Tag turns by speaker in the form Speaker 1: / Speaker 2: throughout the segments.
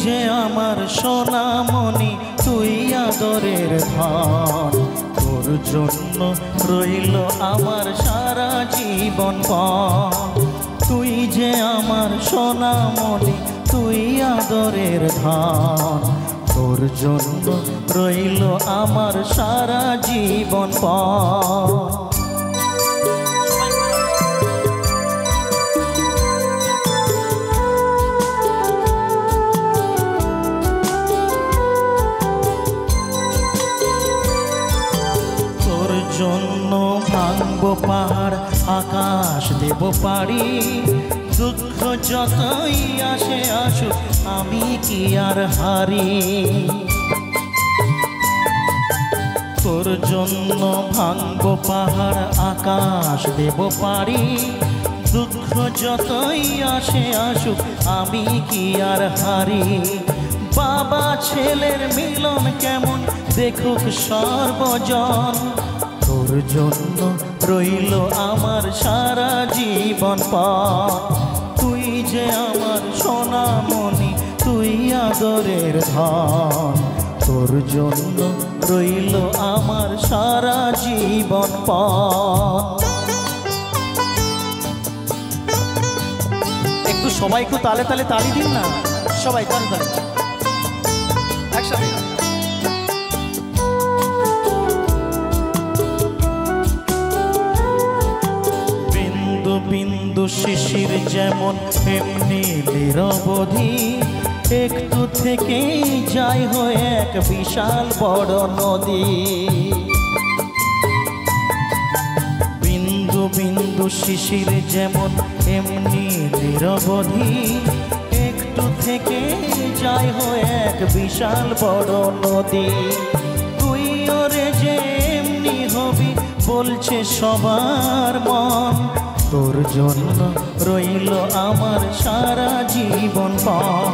Speaker 1: যে আমার সোনামণি, তুই আদরের ধন। তোর জন্য রইল আমার সারা জীবন পণ। তুই যে আমার সোনামণি, তুই আদরের ধন। তোর জন্য রইল আমার সারা জীবন পণ। জন্য ভাঙবো পাহাড়, আকাশ দেব পারি। দুঃখ যতই আসে আসুক, আমি কি আর হারি। তোর জন্য ভাঙবো পাহাড়, আকাশ দেব পারি। দুঃখ যতই আসে আসুক, আমি কি আর হারি। বাবা ছেলের মিলন কেমন দেখুক সর্বজন। তোর জন্য রইল আমার সারা জীবন পণ। তুই যে আমার সোনামণি, তুই আদরের ধন। তোর জন্য রইল আমার সারা জীবন পণ। একটু সবাই একটু তালে তালে তালি দিন না, সবাই তালে তালে একসাথে। বিন্দু বিন্দু শিশির যেমন এমনি নিরবধি, একটু থেকেই যায় হয়ে এক বিশাল বড় নদী। বিন্দু বিন্দু শিশির যেমন এমনি নিরবধি, একটু থেকে যায় হয়ে এক বিশাল বড় নদী। তুই ওরে যে এমনি হবি বলছে সবার মন। তোর জন্য রইল আমার সারা জীবন পণ।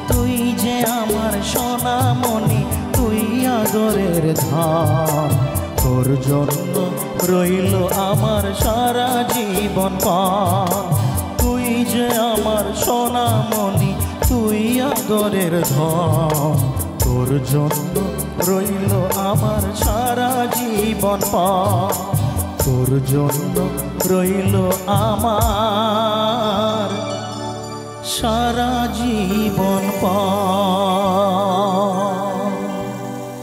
Speaker 1: তুই যে আমার সোনামণি, তুই আদরের ধন। তোর জন্য রইল আমার সারা জীবন পণ। তুই যে আমার সোনামণি, তুই আদরের ধন। তোর জন্য রইল আমার সারা জীবন পণ। তোর জন্য রইল আমার সারা জীবন পণ।